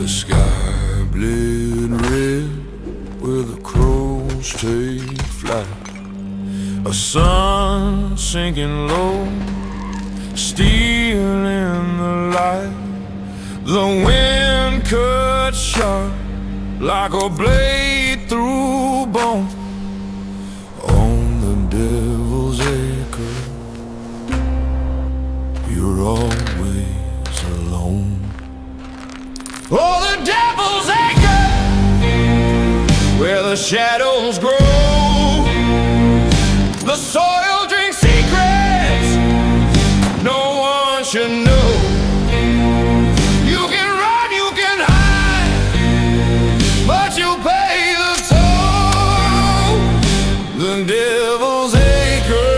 sky bled red where the crows take flight. A sun sinking low, stealing the light. The wind cut sharp like a blade through bone. On the devil's acre, you're always alone. Oh, the devil's acre, where the shadows grow. The soil drinks secrets no one should know. You can run, you can hide, but you pay the toll. The devil's acre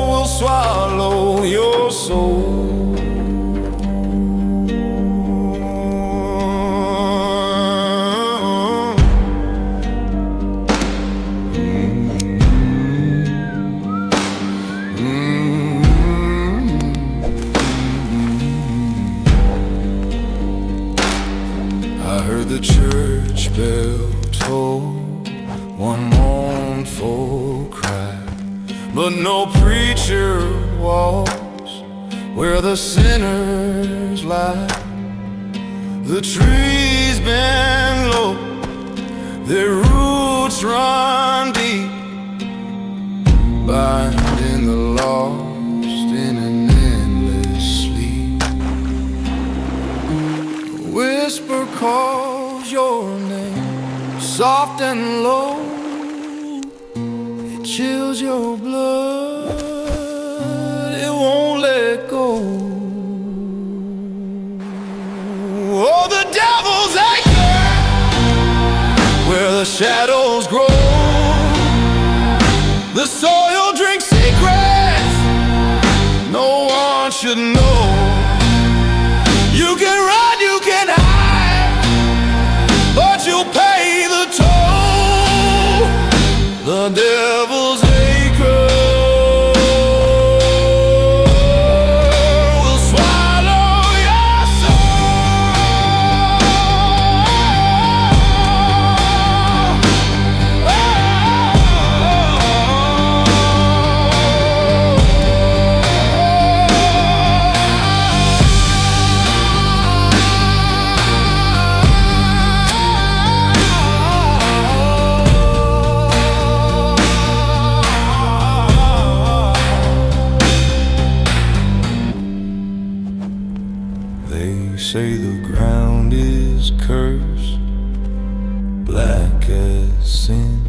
will swallow your soul. I heard the church bell toll one mournful cry, but no preacher walks where the sinners lie. The trees bend low, their roots run deep, binding the lost in an endless sleep. A whisper calls your name, soft and low. It chills your blood, it won't let go. Oh, the devil's acre, where the shadows grow. The soil drinks secrets no one should know. You can run, you can hide, but you'll pay the toll. The devil's acre will swallow your They say the ground is cursed, black as sin.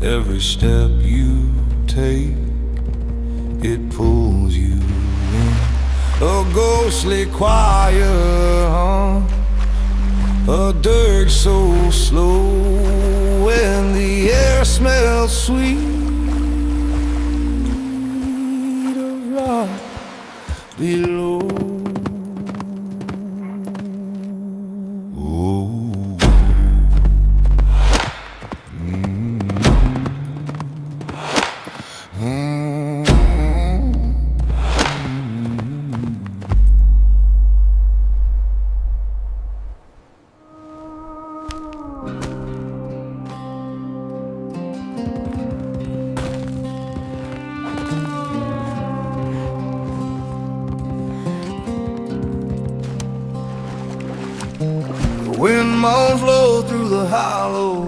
Every step you take, it pulls you in. A ghostly choir hum, a dirge so slow, and the air smells sweet of rock below. The wind moans low through the hollow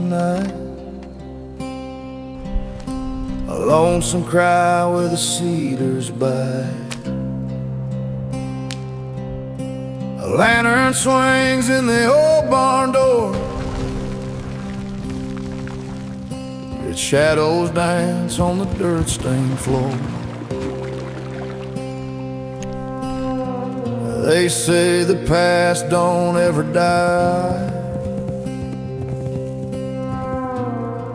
night, a lonesome cry where the cedars bite. A lantern swings in the old barn door, its shadows dance on the dirt-stained floor. They say the past don't ever die,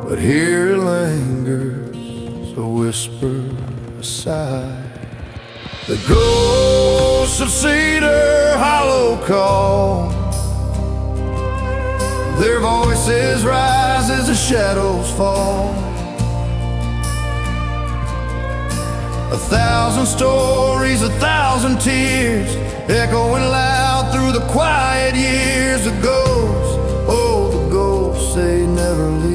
but here it lingers, a whisper, a sigh. The ghosts of Cedar Hollow call, their voices rise as the shadows fall. 1,000 stories, 1,000 tears, echoing loud through the quiet years. The ghosts, oh, the ghosts, they never leave.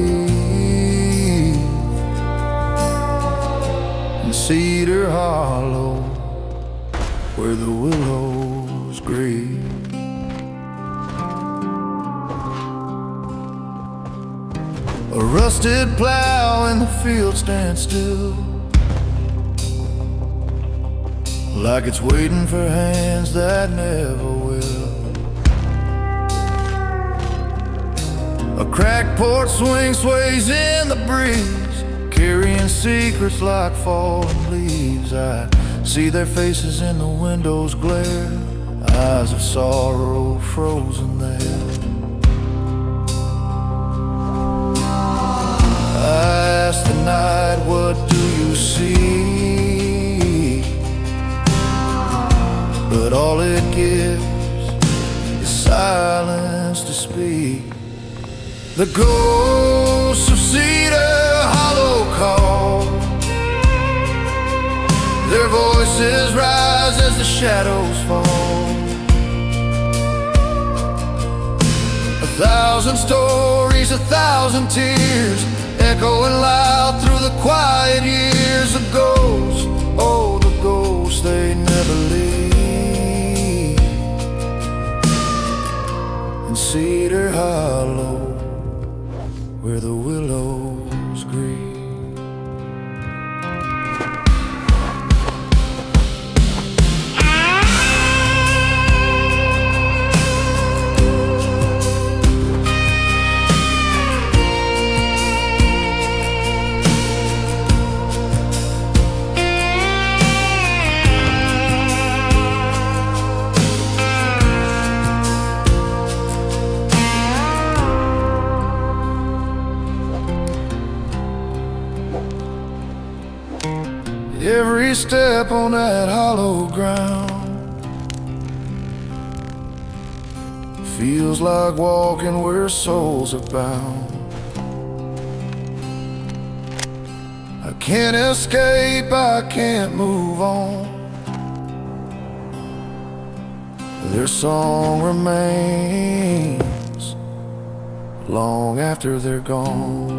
In Cedar Hollow, where the willows grieve. A rusted plow in the field stands still, like it's waiting for hands that never will. A cracked porch swing sways in the breeze, carrying secrets like fallen leaves. I see their faces in the window's glare, eyes of sorrow frozen there. I asked the night, what do you see? But all it gives is silence to speak. The ghosts of Cedar Hollow call, their voices rise as the shadows fall. 1,000 stories, 1,000 tears, echoing loud through the quiet years. The ghosts, oh, the ghosts, they never leave. In Cedar Hollow, where the willows grieve. Every step on that hollow ground feels like walking where souls are bound. I can't escape, I can't move on. Their song remains long after they're gone.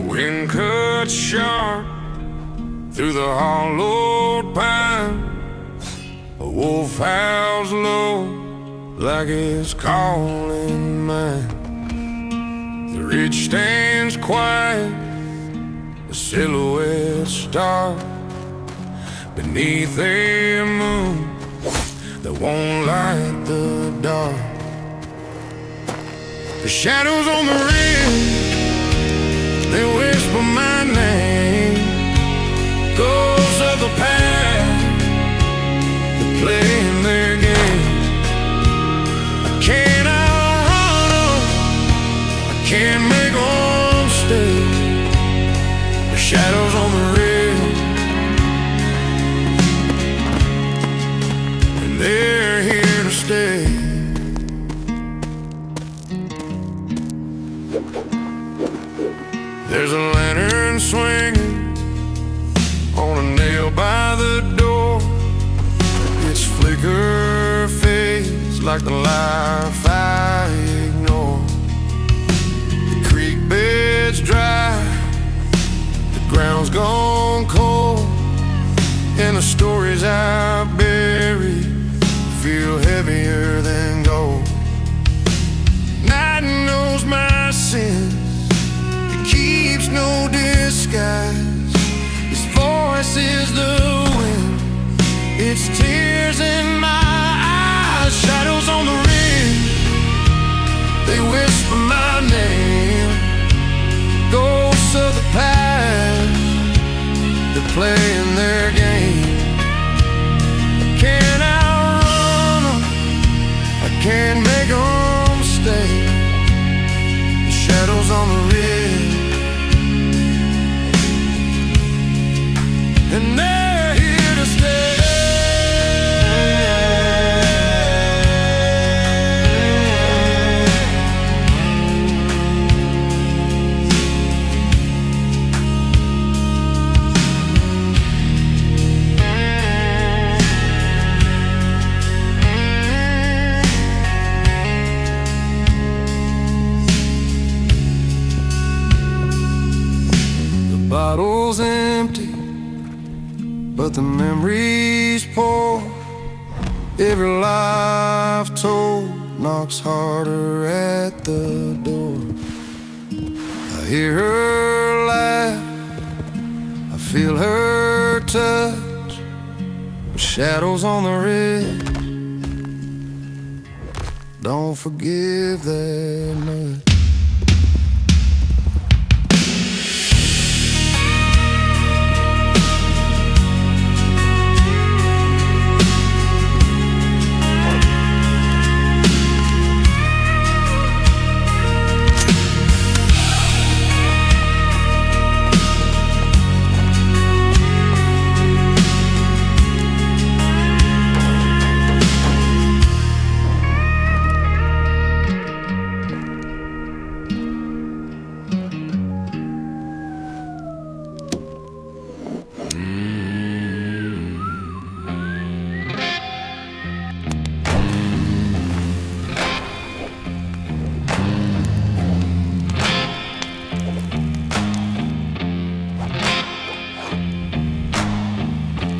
Wind cut sharp through the hollowed pine. A wolf howls low like it's calling mine. The ridge stands quiet, a silhouette star beneath a moon that won't light the dark. The shadows on the ridge, they whisper my name. Ghosts of the past, they're playing their game. I can't outrun them, I can't make them stay. The shadows on the ridge, and they're here to stay. There's a lantern swinging on a nail by the door. Its flicker fades like the life I ignore. The creek bed's dry, the ground's gone cold, and the stories I bury feel heavier than gold. Night knows my sins, keeps no disguise. His voice is the wind, it's tears in my eyes. Shadows on the ridge, they whisper my name. Ghosts of the past, they're playing their game. I can't outrun them, I can't make them stay. The shadows on the ridge, and they're here to stay. Bottle's empty, but the memories pour. Every life told knocks harder at the door. I hear her laugh, I feel her touch, with shadows on the ridge. Don't forgive that much.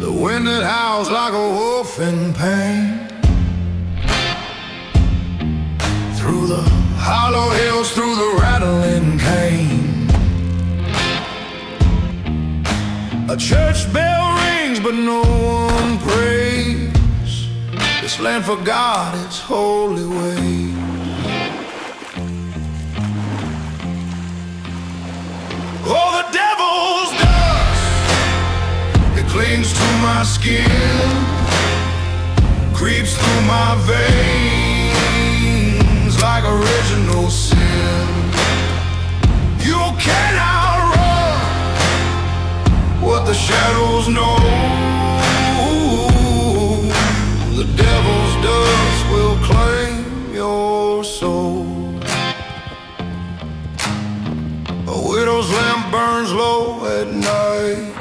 The wind that howls like a wolf in pain, through the hollow hills, through the rattling cane. A church bell rings, but no one prays. This land forgot its holy ways. Oh, the devil's dust, it clings to my skin, creeps through my veins like original sin. You can't outrun what the shadows know. The devil's dust will claim your soul. A widow's lamp burns low at night,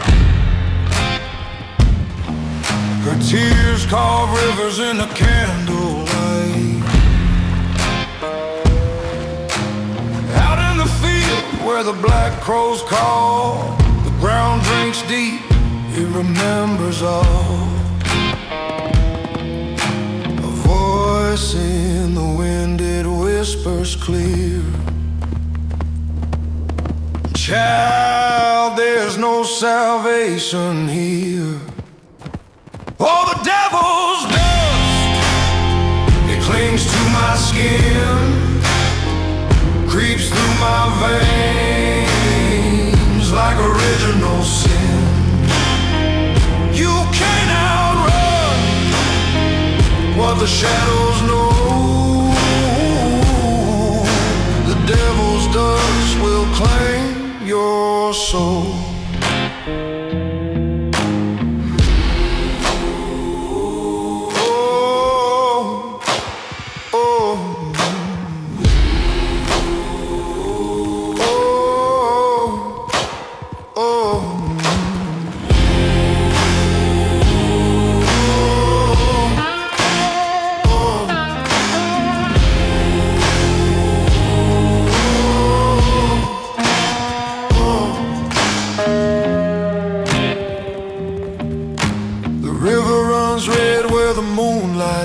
her tears carve rivers in the candlelight. Out in the field where the black crows call, the ground drinks deep, it remembers all. A voice in the wind, it whispers clear, child, there's no salvation here. Oh, the devil's dust, it clings to my skin, creeps through my veins like original sin. You can't outrun what the shadows know. The devil's dust will claim your soul.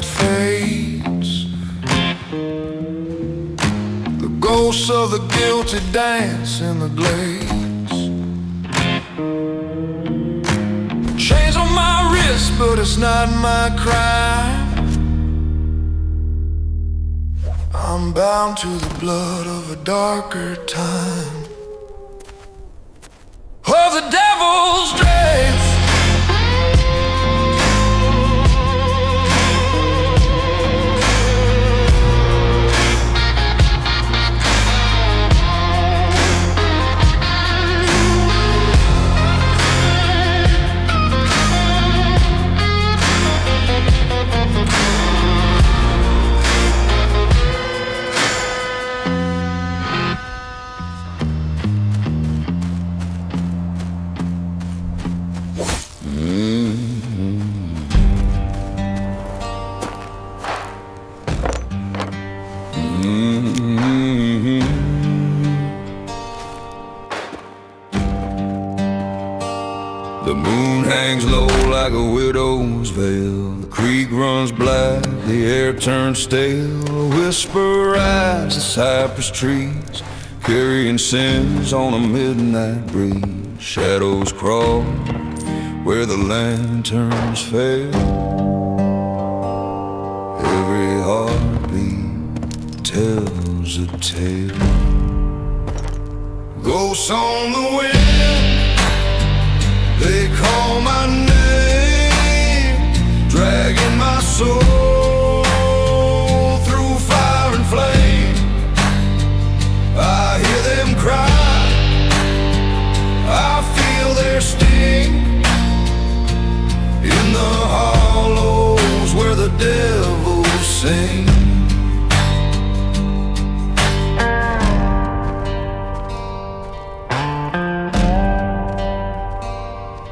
Fades. The ghosts of the guilty dance in the glades. Chains on my wrist, but it's not my crime. I'm bound to the blood of a darker time, of the devil's drapes. The moon hangs low like a widow's veil. The creek runs black, the air turns stale. A whisper rides the cypress trees, carrying sins on a midnight breeze. Shadows crawl where the lanterns fail. Every heartbeat tells a tale. Ghosts on the wind, they call my name, dragging my soul through fire and flame. I hear them cry, I feel their sting, in the hollows where the devils sing.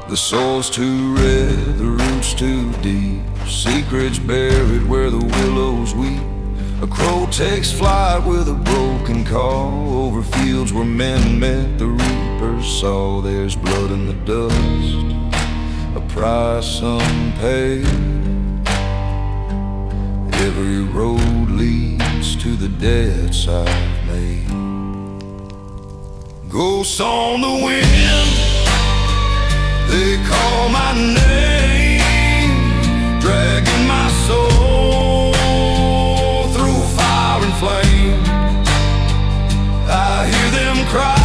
The soil's too red, the roots too deep, secrets buried where the willows weep. A crow takes flight with a broken call, over fields where men met the reapers saw. There's blood in the dust, a price unpaid. Every road leads to the debts I've made. Ghosts on the wind, they call my name, dragging my soul through fire and flame. I hear them cry,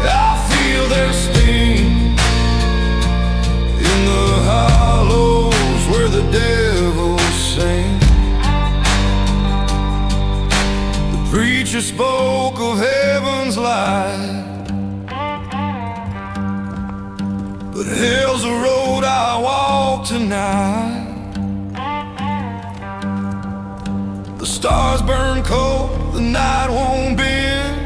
I feel their sting, in the hollows where the devils sing. The preacher spoke of heaven's light, but hell's the road I walk tonight. The stars burn cold, the night won't bend.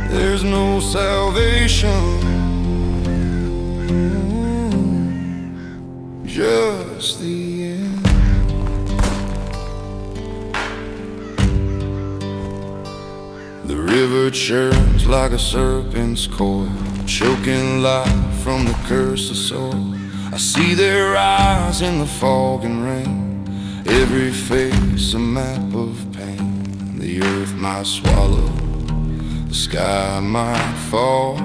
There's no salvation, just the end. The river churns like a serpent's coil, choking life from the curse of soul. I see their eyes in the fog and rain, every face a map of pain. The earth might swallow, the sky might fall,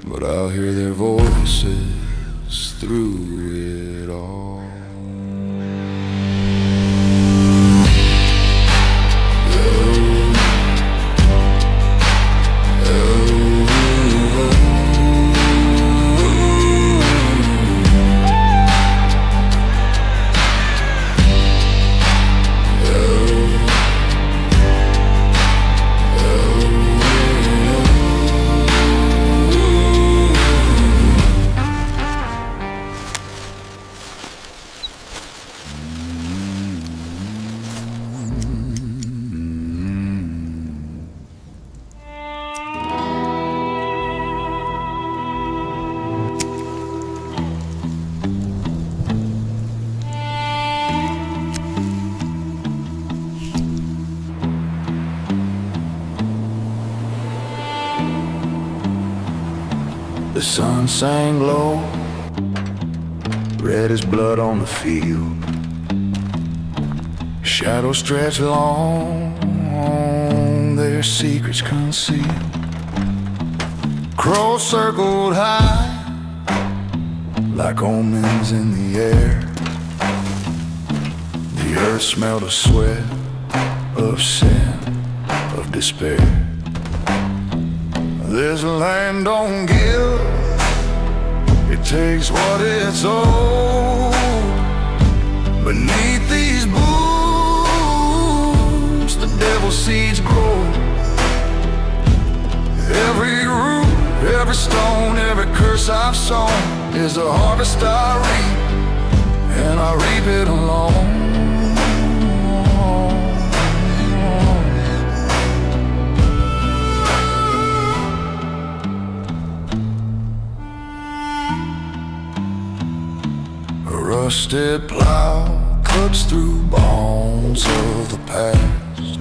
but I'll hear their voices through it all. The sun sank low, red as blood on the field. Shadows stretched long, their secrets concealed. Crows circled high, like omens in the air. breath smelled of sweat, of sin, of despair. This land don't give, it takes what it's owed. Beneath these boots, the devil's seeds grow. Every root, every stone, every curse I've sown is a harvest I reap, and I reap it alone. A rusted plow cuts through bones of the past.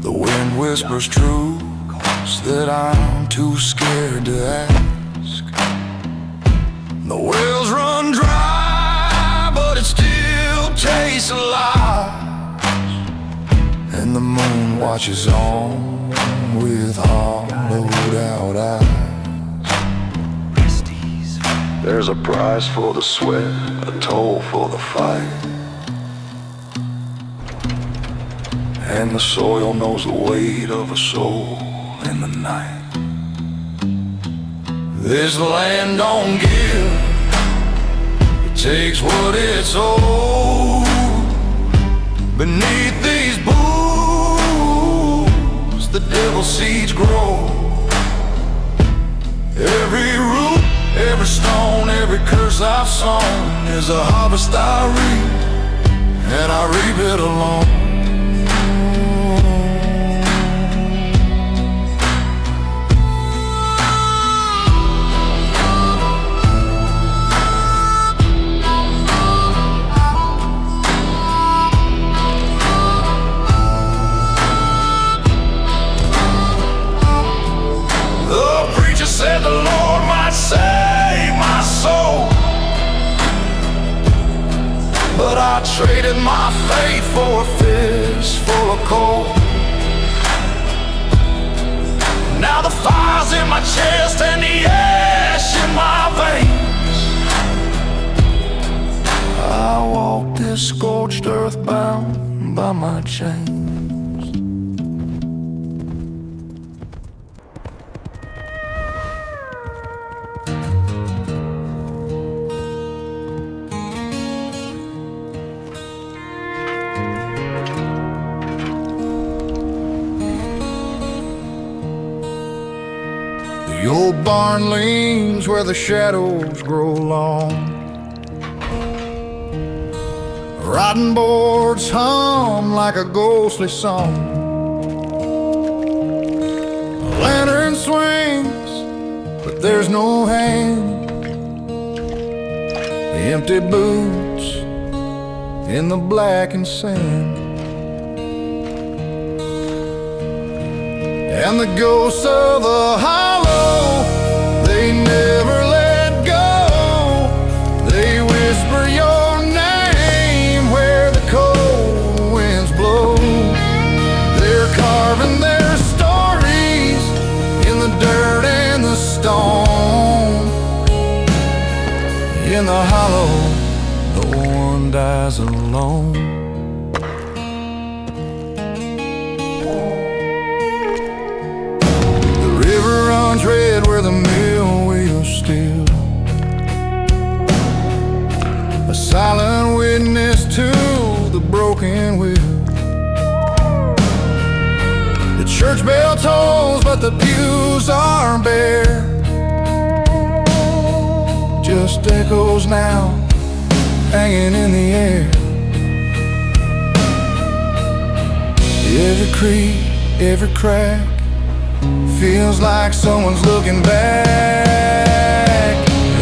The wind whispers truths that I'm too scared to ask. The wells run dry, but it still tastes alive. And the moon watches on with hollowed out eyes. There's a price for the sweat, a toll for the fight, and the soil knows the weight of a soul in the night. This land don't give, it takes what it's owed. Beneath these boots, the devil's seeds grow. Every root, every stone, every curse I've sown is a harvest I reap, and I reap it alone. Said the Lord might save my soul, but I traded my faith for a fist full of coal. Now the fire's in my chest and the ash in my veins. I walk this scorched earth bound by my chains. The old barn leans where the shadows grow long. Rotting boards hum like a ghostly song. A lantern swings, but there's no hand. The empty boots in the blackened sand. And the ghosts of the hollow, they never let go. They whisper your name where the cold winds blow. They're carving their stories in the dirt and the stone. In the hollow, no one dies alone. Red where the mill wheels still, a silent witness to the broken wheel. The church bell tolls, but the pews are bare. Just echoes now, hanging in the air. Every creak, every crack feels like someone's looking back.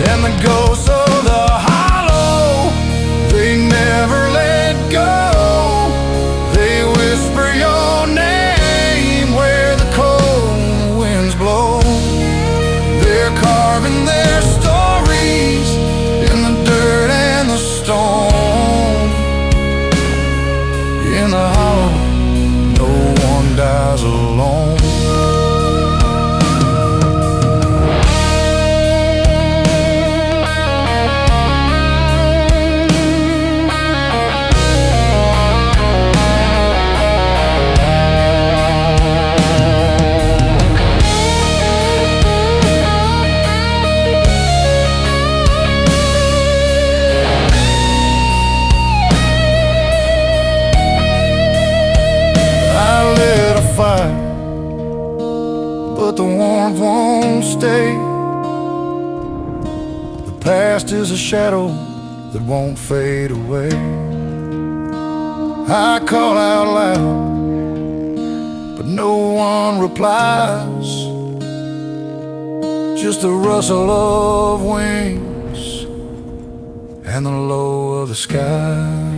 And the ghosts of the hollow, they never let go. They whisper your name where the cold winds blow. They're carving their stories in the dirt and the stone. In the hollow, no one dies alone. but the warmth won't stay. The past is a shadow that won't fade away. I call out loud, but no one replies. Just the rustle of wings and the low of the skies.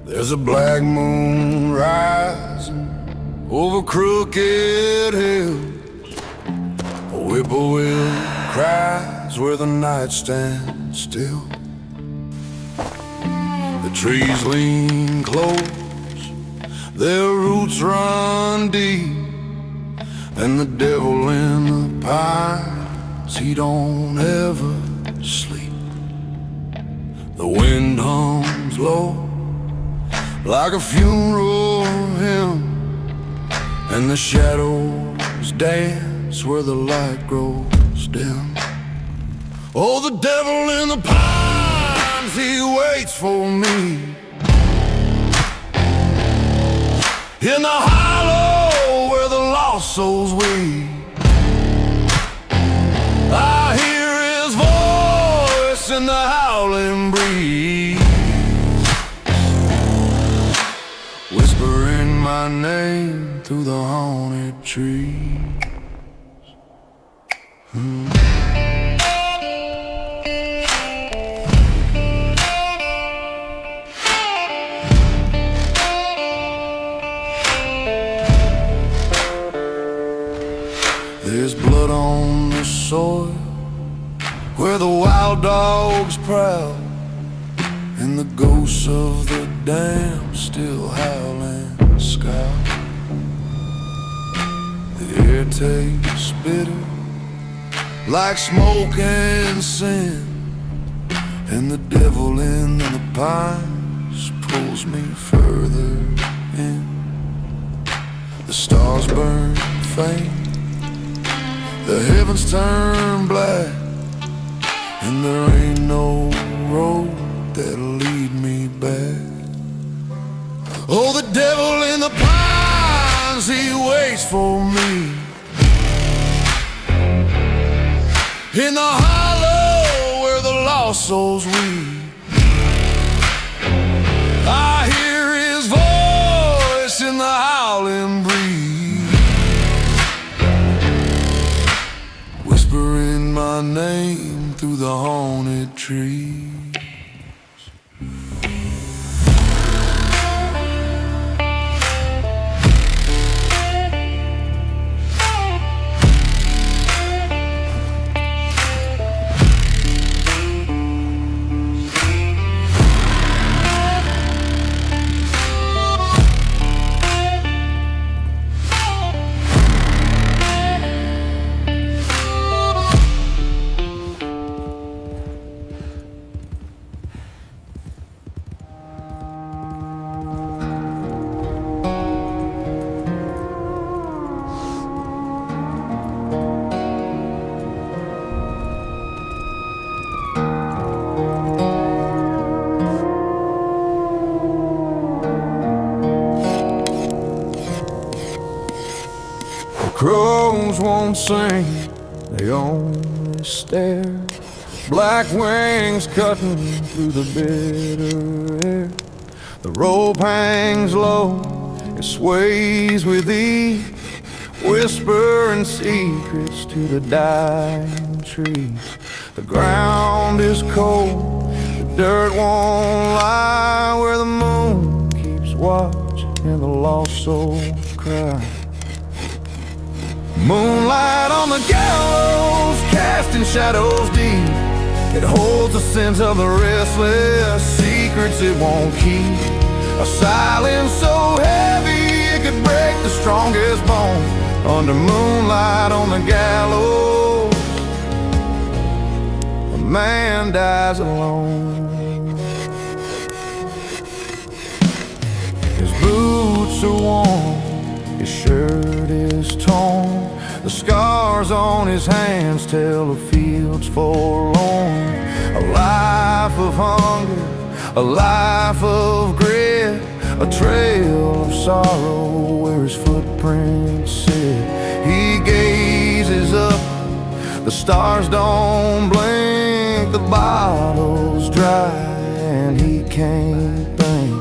There's a black moon rising over Crooked Hill. A whippoorwill cries where the night stands still. The trees lean close, their roots run deep, and the devil in the pines, he don't ever sleep. The wind hums low like a funeral hymn, and the shadows dance where the light grows dim. Oh, the devil in the pines, he waits for me in the hollow where the lost souls weep. I hear his voice in the howling breeze, whispering my name through the haunted trees. There's blood on the soil where the wild dogs prowl, and the ghosts of the damned still howl and scowl. The air tastes bitter like smoke and sin, and the devil in the pines pulls me further in. The stars burn faint, the heavens turn black, and there ain't no road that'll lead me back. Oh, the devil in the pines, he waits for me in the hollow where the lost souls weep. I hear his voice in the howling breeze, whispering my name through the haunted trees. Crows won't sing, they only stare. Black wings cutting through the bitter air. The rope hangs low, it sways with ease, whispering secrets to the dying trees. The ground is cold, the dirt won't lie where the moon keeps watch and the lost souls cry. Moonlight on the gallows, casting shadows deep. It holds the sins of the restless, secrets it won't keep. A silence so heavy it could break the strongest bone. Under moonlight on the gallows, a man dies alone. His boots are worn, his shirt is torn, the scars on his hands tell the fields forlorn. A life of hunger, a life of grit, a trail of sorrow where his footprints sit. He gazes up, the stars don't blink, the bottle's dry and he can't think.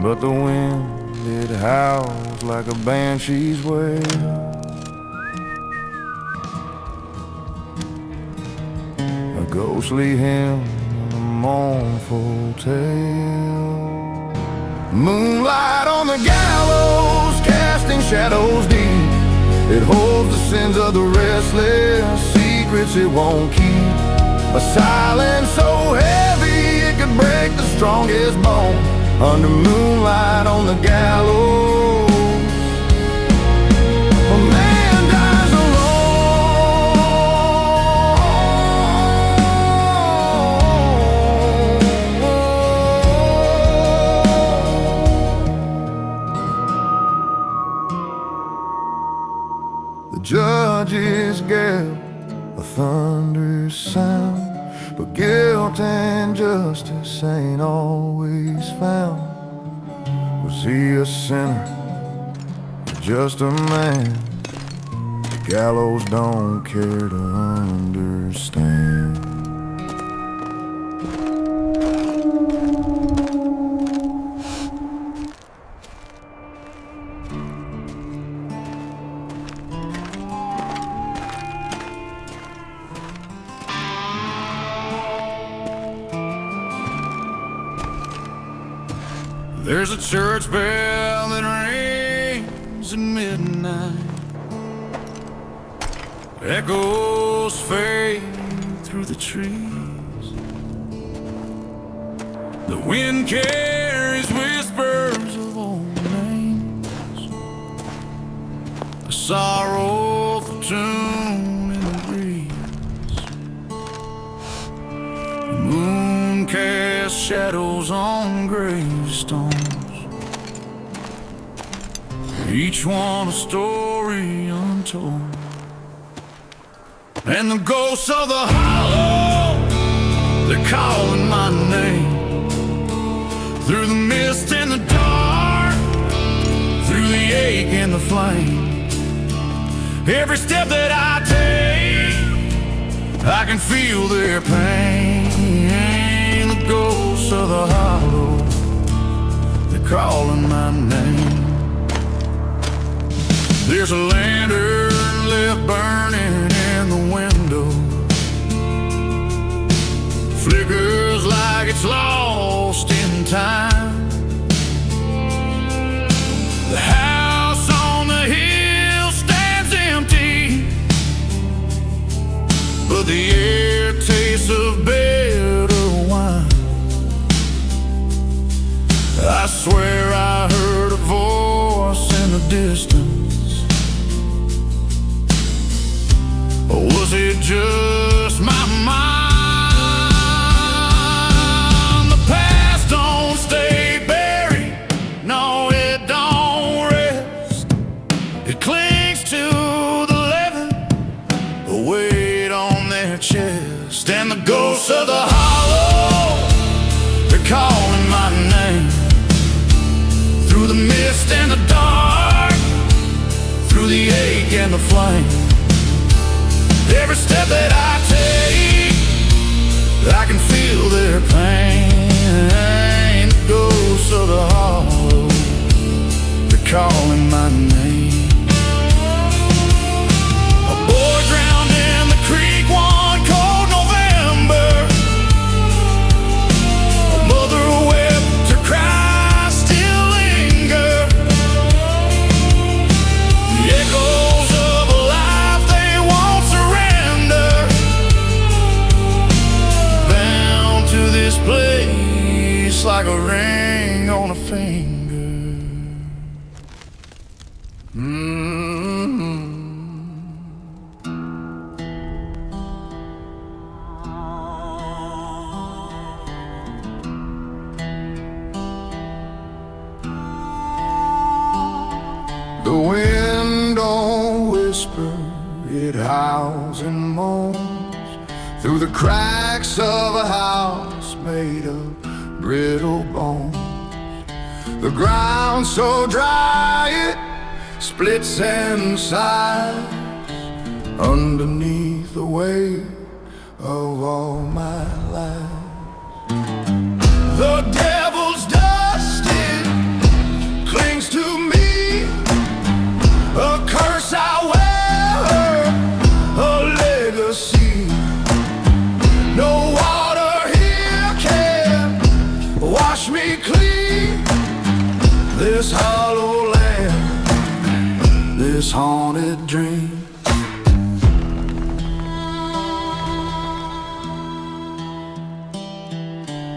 But the wind, it howls like a banshee's wail, a ghostly hymn, a mournful tale. Moonlight on the gallows, casting shadows deep. It holds the sins of the restless, secrets it won't keep. A silence so heavy it could break the strongest bone. Under moonlight on the gallows, a man dies alone. The judges gave a thunderous sound, but guilt and justice ain't always found. Was he a sinner or just a man? The gallows don't care to understand. There's a church bell that rings at midnight, echoes fade through the trees. The wind carries whispers of old names, a sorrowful tune in the breeze. The moon casts shadows on gravestones, each one a story untold. And the ghosts of the hollow, they're calling my name, through the mist and the dark, through the ache and the flame. Every step that I take, I can feel their pain. The ghosts of the hollow, they're calling my name. There's a lantern left burning in the window, flickers like it's lost in time. The house on the hill stands empty, but the air tastes of better wine. I swear I heard a voice in the distance. Or was it just my mind? The past don't stay buried, no it don't rest. It clings to the living, a weight on their chest. And the ghosts of the hollow, they're calling my name, through the mist and the dark, through the ache and the flame. Every step that I take, I can feel their pain. The ghosts of the hollow, they're calling my name. A boy drowned in the creek one cold November. A mother wept, her cries still linger. The echoes of a life they won't surrender, bound to this place like a ring on a finger. The wind don't whisper, it howls and moans through the cracks of a house made of brittle bones. The ground so dry it splits and sighs underneath the weight of all my life. The devil's dust, it clings to me, a curse I wear, a legacy. No water here can wash me clean. This hollow land, this haunted dream.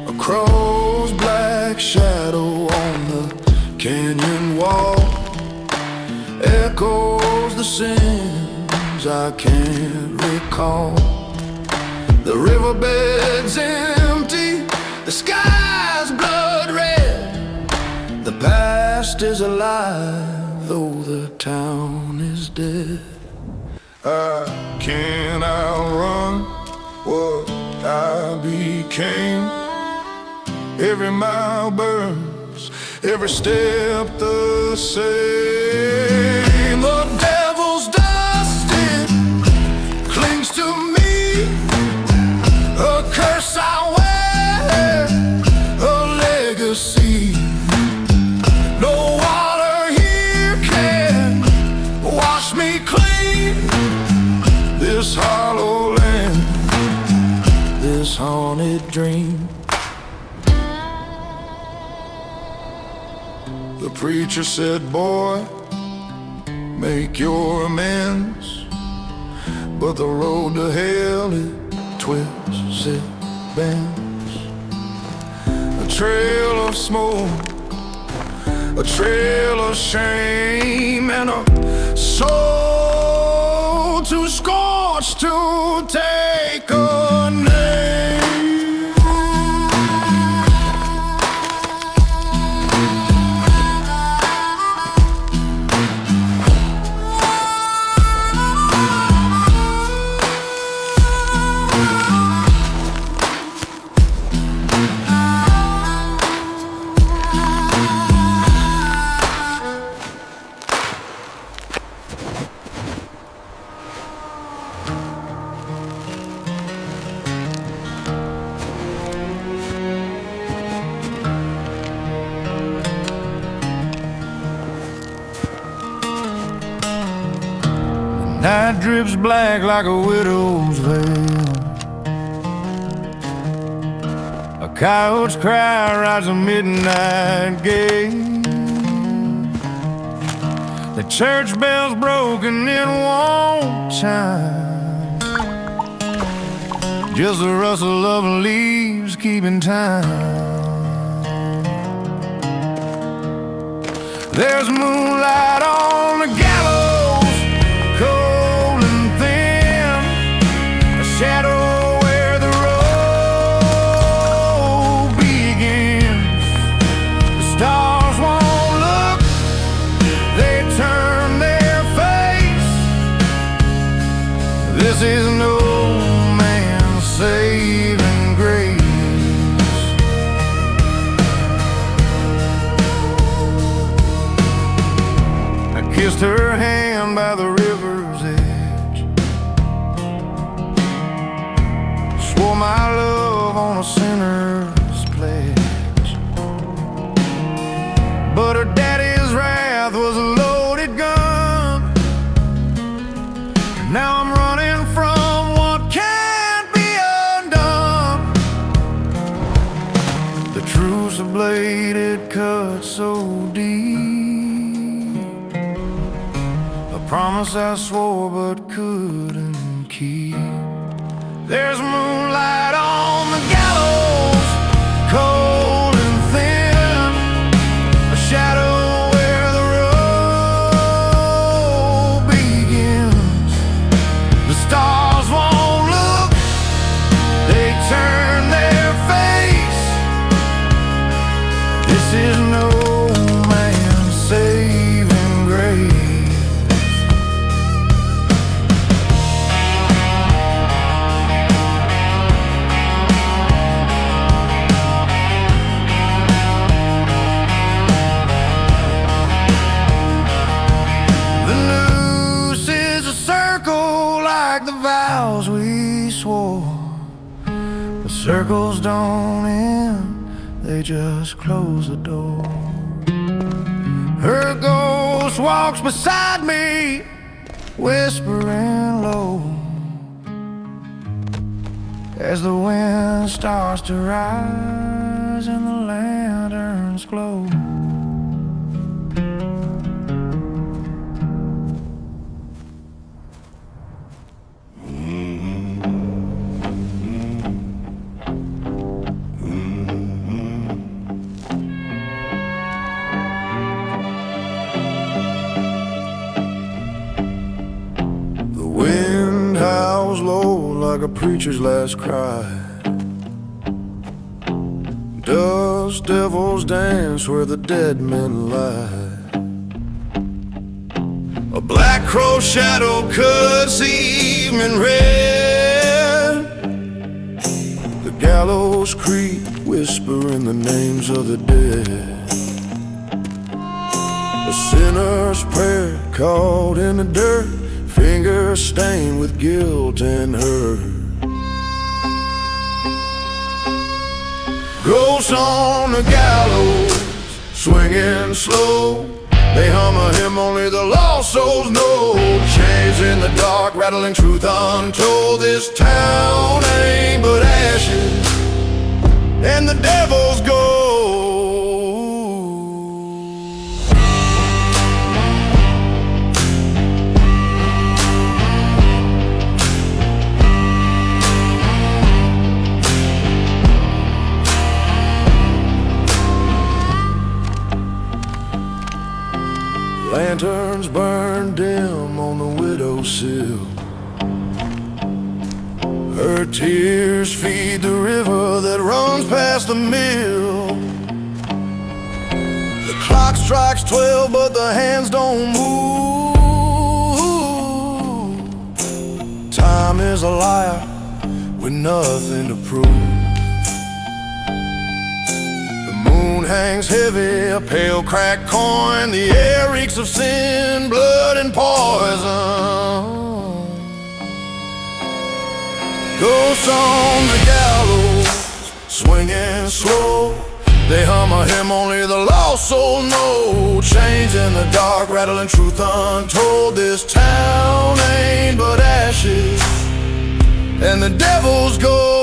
A crow's black shadow on the canyon wall echoes the sins I can't recall. The riverbed's empty, the sky's blood red. The past is alive, though the town is dead. I can't outrun what I became. Every mile burns, every step the same. The devil's dust, it clings to me, a curse I wear, a legacy. No water here can wash me clean. This hollow land, this haunted dream. The preacher said, boy, make your amends. But the road to hell, it twists, it bends. A trail of smoke, a trail of shame, and a soul too scorched to take a name. Night drips black like a widow's veil. A coyote's cry rides a midnight gale. The church bell's broken, it won't chime. Just the rustle of leaves keeping time. There's moonlight on the gallows, cold and thin, a shadow where the road begins. The stars won't look, they turn their face. This is no man's saving grace. I kissed her hand by the river's edge, swore my love on a sinner's pledge. But her daddy's wrath was a loaded gun. Now I'm running from what can't be undone. The truth's a blade, it cuts so deep. A promise I swore but couldn't keep. There's moonlight on the gallows, cold and thin, a shadow where the road begins. The stars won't look, they turn their face. This is no man's saving grace. Circles don't end, they just close the door. Her ghost walks beside me, whispering low, as the wind starts to rise and the lanterns glow. The wind howls low like a preacher's last cry. Dust devils dance where the dead men lie. A black crow shadow cuts evening red. The gallows creak, whispering the names of the dead. A sinner's prayer caught in the dirt, fingers stained with guilt and hurt. Ghosts on the gallows, swinging slow. They hum a hymn only the lost souls know. Chains in the dark, rattling truth untold. This town ain't but ashes, and the devil's gold. Lanterns burn dim on the widow's sill. Her tears feed the river that runs past the mill. The clock strikes 12, but the hands don't move. Time is a liar with nothing to prove. Hangs heavy, a pale cracked coin. The air reeks of sin, blood and poison. Ghosts on the gallows, swinging slow. They hum a hymn only the lost soul know. Chains in the dark, rattling truth untold. This town ain't but ashes, and the devil's gold.